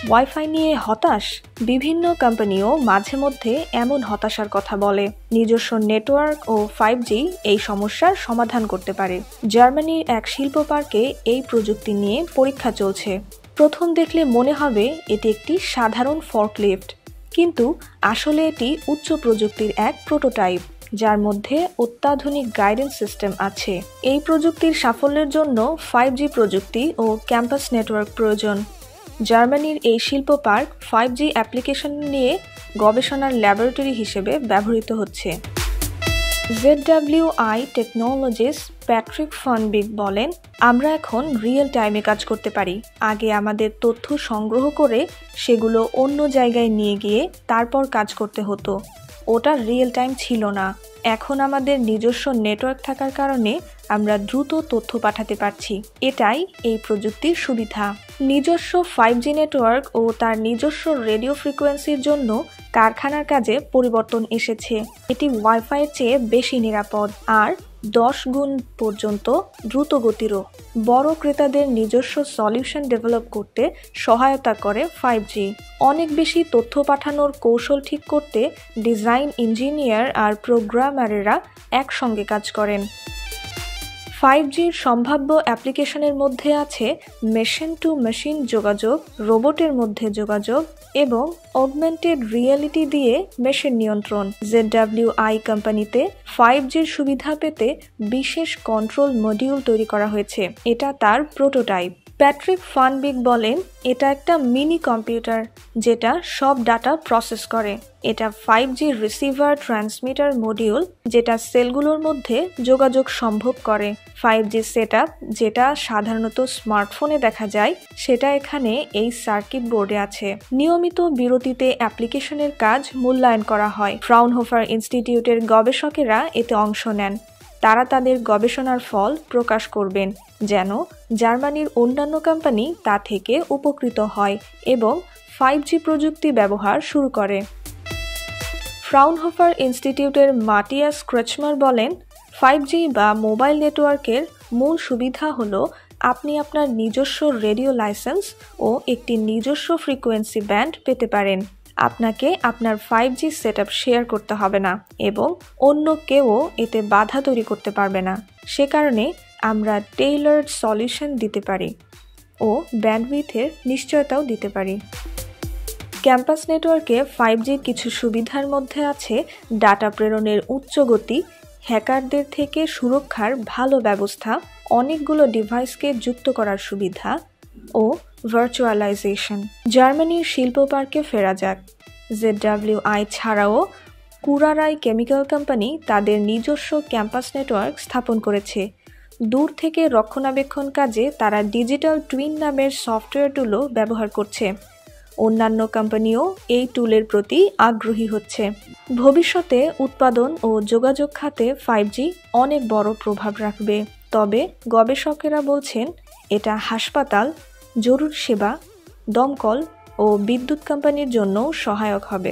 Wifi নিয়ে হতাশ? বিভিন্ন কোম্পানিও মাঝে মধ্যে এমন হতাশার কথা বলে। নিজস্ব নেটওয়ার্ক ও 5G এই সমস্যার সমাধান করতে পারে। জার্মানির এক শিল্প পার্কে এই প্রযুক্তি নিয়ে পরীক্ষা চলছে। প্রথম দেখলে মনে হবে এটি একটি সাধারণ ফর্কলিফট, কিন্তু আসলে এটি উচ্চ প্রযুক্তির এক প্রোটোটাইপ, যার মধ্যে অত্যাধুনিক গাইডেন্স সিস্টেম আছে। এই প্রযুক্তির সাফল্যের জন্য 5G প্রযুক্তি ও ক্যাম্পাস নেটওয়ার্ক প্রয়োজন। জার্মানির এই শিল্প পার্ক 5G অ্যাপ্লিকেশন নিয়ে গবেষণার ল্যাবরেটরি হিসেবে ব্যবহৃত হচ্ছে। ZWI technologies Patrick fun big বলেন, আমরা এখন রিয়েল টাইমে কাজ করতে পারি। আগে আমাদের তথ্য সংগ্রহ করে সেগুলো অন্য জায়গায় নিয়ে গিয়ে তারপর কাজ করতে হতো। ওটা রিয়েল টাইম ছিল না। এখন আমাদের নিজস্ব নেটওয়ার্ক থাকার কারণে আমরা দ্রুত তথ্য পাঠাতে পারছি। এটাই এই প্রযুক্তির সুবিধা। নিজস্ব 5G নেটওয়ার্ক ও তার নিজস্ব রেডিও ফ্রিকোয়েন্সির জন্য কারখানার কাজে পরিবর্তন এসেছে। এটি ওয়াইফাইয়ের চেয়ে বেশি নিরাপদ আর 10 গুণ পর্যন্ত দ্রুত গতিরও। বড় ক্রেতাদের নিজস্ব সলিউশন ডেভেলপ করতে সহায়তা করে 5G। অনেক বেশি তথ্য পাঠানোর কৌশল ঠিক করতে ডিজাইন ইঞ্জিনিয়ার আর প্রোগ্রামারেরা একসঙ্গে কাজ করেন। 5Gর সম্ভাব্য অ্যাপ্লিকেশনের মধ্যে আছে মেশিন টু মেশিন যোগাযোগ, রোবটের মধ্যে যোগাযোগ এবং অগমেন্টেড রিয়েলিটি দিয়ে মেশিন নিয়ন্ত্রণ। ZWI কোম্পানিতে 5Gর সুবিধা পেতে বিশেষ কন্ট্রোল মডিউল তৈরি করা হয়েছে। এটা তার প্রোটোটাইপ। প্যাট্রিক ফান বিগ বলেন, এটা একটা মিনি কম্পিউটার যেটা সব ডাটা প্রসেস করে। এটা 5G রিসিভার ট্রান্সমিটার মডিউল যেটা সেলগুলোর মধ্যে যোগাযোগ সম্ভব করে। 5G সেটআপ যেটা সাধারণত স্মার্টফোনে দেখা যায়, সেটা এখানে এই সার্কিট বোর্ডে আছে। নিয়মিত বিরতিতে অ্যাপ্লিকেশনের কাজ মূল্যায়ন করা হয়। ফ্রাউনহোফার ইনস্টিটিউটের গবেষকেরা এতে অংশ নেন। তারা তাদের গবেষণার ফল প্রকাশ করবেন যেন জার্মানির অন্যান্য কোম্পানি তা থেকে উপকৃত হয় এবং 5G প্রযুক্তি ব্যবহার শুরু করে। ফ্রাউনহোফার ইনস্টিটিউটের মাটিয়াস ক্রেচমার বলেন, 5G বা মোবাইল নেটওয়ার্কের মূল সুবিধা হলো আপনি আপনার নিজস্ব রেডিও লাইসেন্স ও একটি নিজস্ব ফ্রিকোয়েন্সি ব্যান্ড পেতে পারেন। আপনাকে আপনার 5G সেটআপ শেয়ার করতে হবে না এবং অন্য কেউও এতে বাধা তৈরি করতে পারবে না। সে কারণে আমরা টেইলার্ড সলিউশন দিতে পারি ও ব্যান্ডউইথের নিশ্চয়তাও দিতে পারি। ক্যাম্পাস নেটওয়ার্কে 5Gর কিছু সুবিধার মধ্যে আছে ডাটা প্রেরণের উচ্চ গতি, হ্যাকারদের থেকে সুরক্ষার ভালো ব্যবস্থা, অনেকগুলো ডিভাইসকে যুক্ত করার সুবিধা ও ভার্চুয়ালাইজেশন। জার্মানির শিল্প পার্কে ফেরা যাক। ZWI ছাড়াও কুরারাই কেমিক্যাল কোম্পানি তাদের নিজস্ব ক্যাম্পাস নেটওয়ার্ক স্থাপন করেছে। দূর থেকে রক্ষণাবেক্ষণ কাজে তারা ডিজিটাল টুইন নামের সফটওয়্যার টুলও ব্যবহার করছে। অন্যান্য কোম্পানিও এই টুলের প্রতি আগ্রহী হচ্ছে। ভবিষ্যতে উৎপাদন ও যোগাযোগ খাতে 5G অনেক বড় প্রভাব রাখবে। তবে গবেষকেরা বলছেন এটা হাসপাতাল, জরুরি সেবা, দমকল ও বিদ্যুৎ কোম্পানির জন্যও সহায়ক হবে।